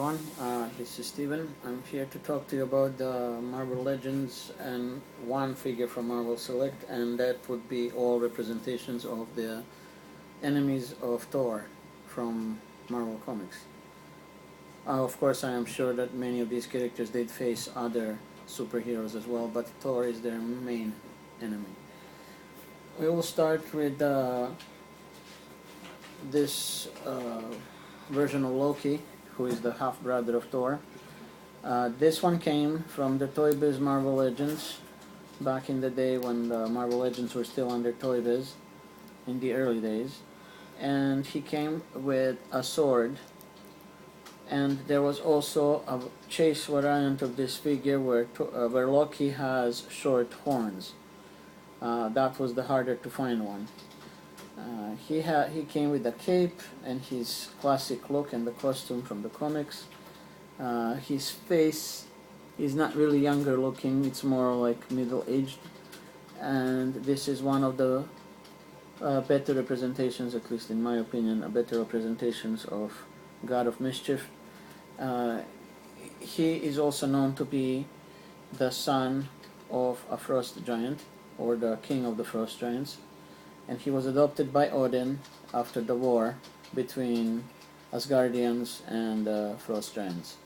everyone, this is Steven. I'm here to talk to you about the Marvel Legends and one figure from Marvel Select, and that would be all representations of the enemies of Thor from Marvel Comics. Of course, I am sure that many of these characters did face other superheroes as well, but Thor is their main enemy. We will start with this version of Loki, who is the half-brother of Thor. This one came from the Toy Biz Marvel Legends back in the day when the Marvel Legends were still under Toy Biz, in the early days. And he came with a sword, and there was also a chase variant of this figure where Loki has short horns. That was the harder to find one. He came with a cape and his classic look and the costume from the comics. His face is not really younger looking, it's more like middle-aged, and this is one of the better representations, at least in my opinion, better representations of God of Mischief. He is also known to be the son of a frost giant, or the king of the frost giants, and he was adopted by Odin after the war between Asgardians and frost giants.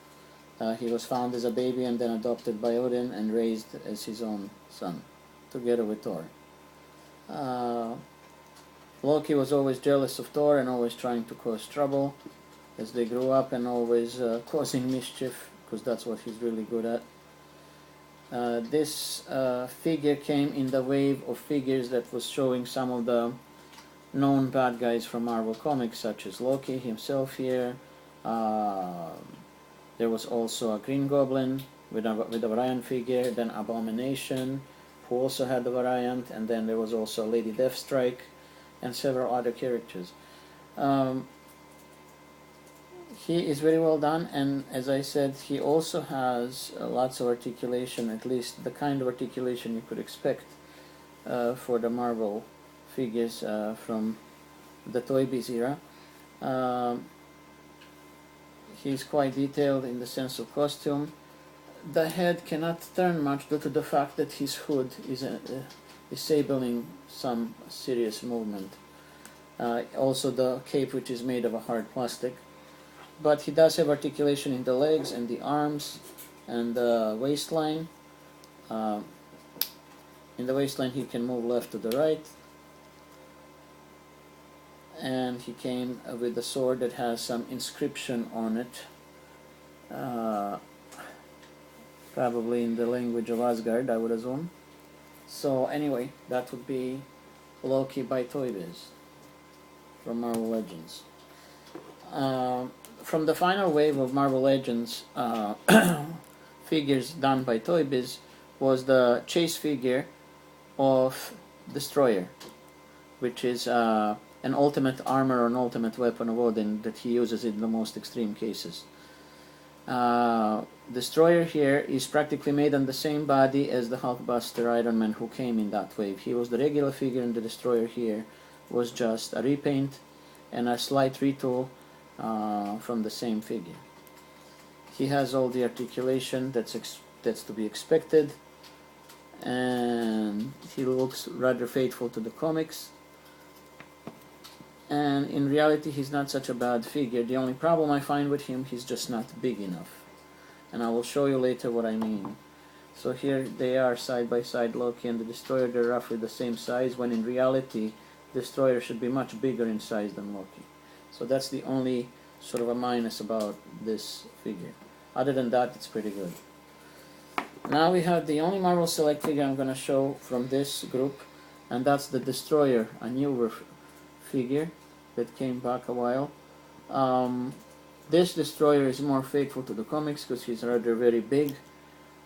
He was found as a baby and then adopted by Odin and raised as his own son, together with Thor. Loki was always jealous of Thor and always trying to cause trouble as they grew up, and always causing mischief, because that's what he's really good at. This figure came in the wave of figures that was showing some of the known bad guys from Marvel Comics, such as Loki himself here. There was also a Green Goblin with a variant figure, then Abomination, who also had a variant, and then there was also Lady Deathstrike and several other characters. He is very well done, and as I said, he also has lots of articulation, at least the kind of articulation you could expect for the Marvel figures from the Toy Biz era. He's quite detailed in the sense of costume. The head cannot turn much due to the fact that his hood is disabling some serious movement. Also the cape, which is made of a hard plastic. But he does have articulation in the legs and the arms and the waistline. In the waistline he can move left to the right. And he came with a sword that has some inscription on it. Probably in the language of Asgard, I would assume. So anyway, that would be Loki by Toy Biz from Marvel Legends. From the final wave of Marvel Legends figures done by Toy Biz was the chase figure of Destroyer, which is an ultimate armor or an ultimate weapon of Odin that he uses in the most extreme cases. Destroyer here is practically made on the same body as the Hulkbuster Iron Man who came in that wave. He was the regular figure, and the Destroyer here was just a repaint and a slight retool from the same figure. He has all the articulation that's to be expected, and he looks rather faithful to the comics. And in reality, he's not such a bad figure. The only problem I find with him, he's just not big enough, and I will show you later what I mean. So here they are side by side, Loki and the Destroyer. They're roughly the same size, when in reality Destroyer should be much bigger in size than Loki. So that's the only sort of a minus about this figure. Other than that, it's pretty good. Now we have the only Marvel Select figure I'm going to show from this group, and that's the Destroyer, a newer figure that came back a while. This Destroyer is more faithful to the comics because he's rather very big,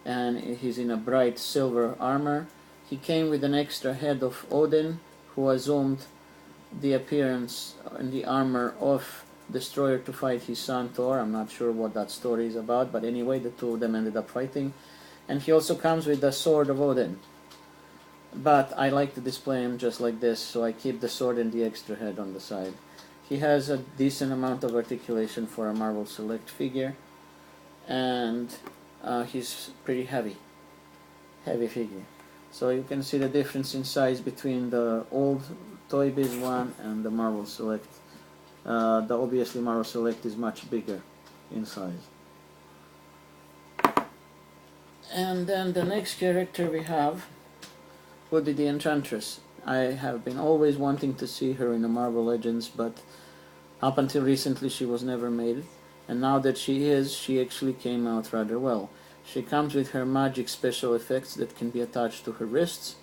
and he's in a bright silver armor. He came with an extra head of Odin, who assumed the appearance and the armor of Destroyer to fight his son Thor. I'm not sure what that story is about, but anyway, the two of them ended up fighting. And he also comes with the sword of Odin. But I like to display him just like this, so I keep the sword and the extra head on the side. He has a decent amount of articulation for a Marvel Select figure. and he's pretty heavy figure. So you can see the difference in size between the old Toy Biz one and the Marvel Select. The obviously Marvel Select is much bigger in size. And then the next character we have would be the Enchantress. I have been always wanting to see her in the Marvel Legends, but up until recently she was never made. And now that she is, she actually came out rather well. She comes with her magic special effects that can be attached to her wrists,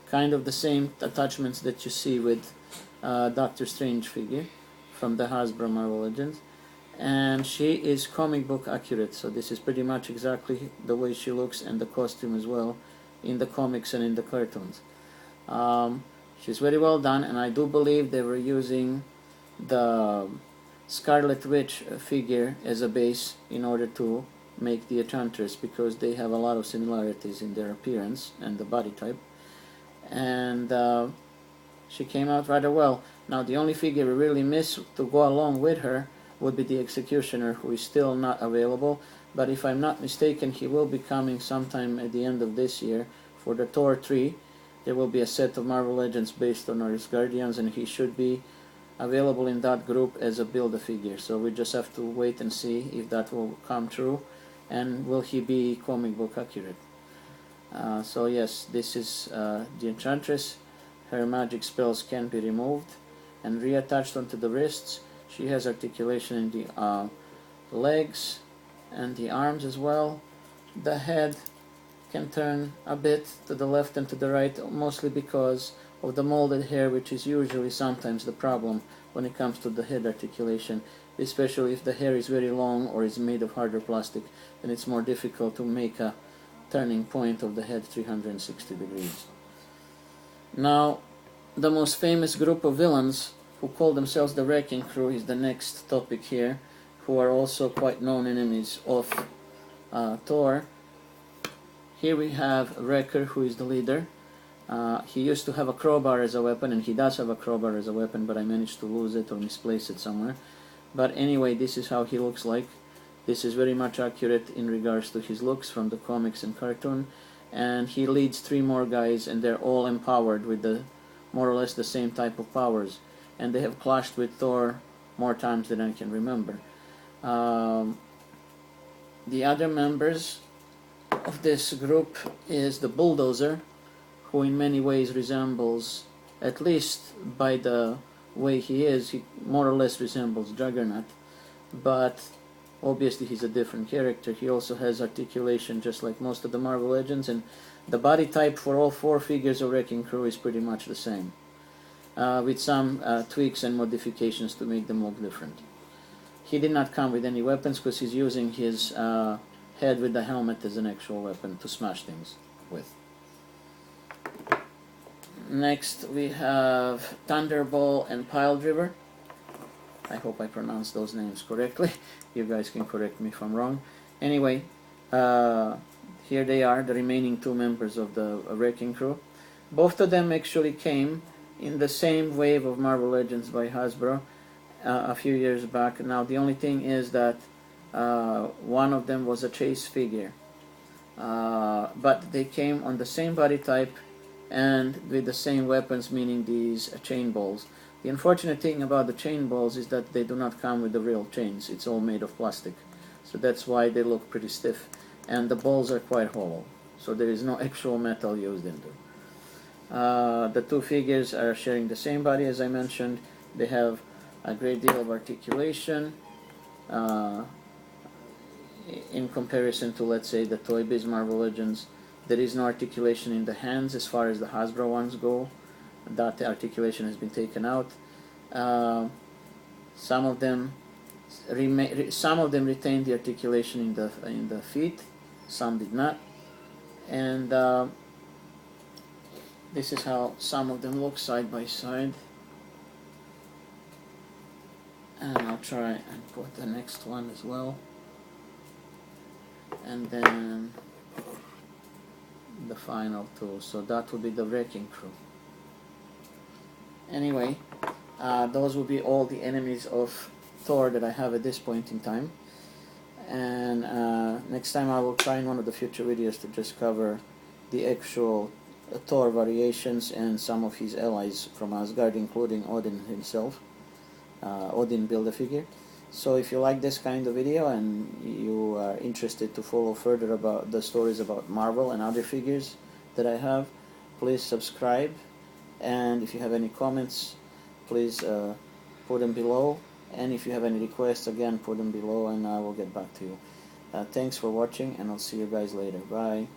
kind of the same attachments that you see with Doctor Strange figure from the Hasbro Marvel Legends. And she is comic book accurate, so this is pretty much exactly the way she looks, and the costume as well, in the comics and in the cartoons. She's very well done, and I do believe they were using the Scarlet Witch figure as a base in order to make the Enchantress, because they have a lot of similarities in their appearance and the body type. And she came out rather well. Now the only figure we really miss to go along with her would be the Executioner, who is still not available, but if I'm not mistaken, he will be coming sometime at the end of this year for the Thor 3. There will be a set of Marvel Legends based on Earth's Guardians, and he should be available in that group as a Build-A-Figure. So we just have to wait and see if that will come true, and will he be comic book accurate. So yes, this is the Enchantress. Her magic spells can be removed and reattached onto the wrists. She has articulation in the legs and the arms as well. The head can turn a bit to the left and to the right, mostly because of the molded hair, which is usually sometimes the problem when it comes to the head articulation, especially if the hair is very long or is made of harder plastic, then it's more difficult to make a turning point of the head 360 degrees. Now, the most famous group of villains, who call themselves the Wrecking Crew, is the next topic here, who are also quite known enemies of Thor. Here we have Wrecker, who is the leader. He used to have a crowbar as a weapon, and he does have a crowbar as a weapon, but I managed to lose it or misplace it somewhere. But anyway, this is how he looks like. This is very much accurate in regards to his looks from the comics and cartoon. And he leads 3 more guys, and they're all empowered with the more or less the same type of powers. And they have clashed with Thor more times than I can remember. The other members of this group is the Bulldozer, who in many ways resembles, at least by the way he is, he more or less resembles Juggernaut, but obviously he's a different character. He also has articulation just like most of the Marvel Legends, and the body type for all 4 figures of Wrecking Crew is pretty much the same, with some tweaks and modifications to make them look different. He did not come with any weapons because he's using his head with the helmet as an actual weapon to smash things with. Next we have Thunderball and Piledriver. I hope I pronounced those names correctly. You guys can correct me if I'm wrong. Anyway, here they are, the remaining 2 members of the Wrecking Crew. Both of them actually came in the same wave of Marvel Legends by Hasbro a few years back. Now the only thing is that one of them was a chase figure, but they came on the same body type and with the same weapons, meaning these chain balls. The unfortunate thing about the chain balls is that they do not come with the real chains. It's all made of plastic, so that's why they look pretty stiff, and the balls are quite hollow, so there is no actual metal used in them. The 2 figures are sharing the same body, as I mentioned. They have a great deal of articulation in comparison to, let's say, the Toy Biz Marvel Legends. There is no articulation in the hands as far as the Hasbro ones go. That articulation has been taken out. Some of them retained the articulation in the feet, some did not. And this is how some of them look side by side. And I'll try and put the next one as well. And then the final 2. So that would be the Wrecking Crew. Anyway, those will be all the enemies of Thor that I have at this point in time. And Next time I will try in one of the future videos to just cover the actual Thor variations and some of his allies from Asgard, including Odin himself. Odin Build-A-Figure. So if you like this kind of video and you are interested to follow further about the stories about Marvel and other figures that I have, please subscribe, and if you have any comments, please put them below, and if you have any requests, again, put them below and I will get back to you. Thanks for watching, and I'll see you guys later. Bye.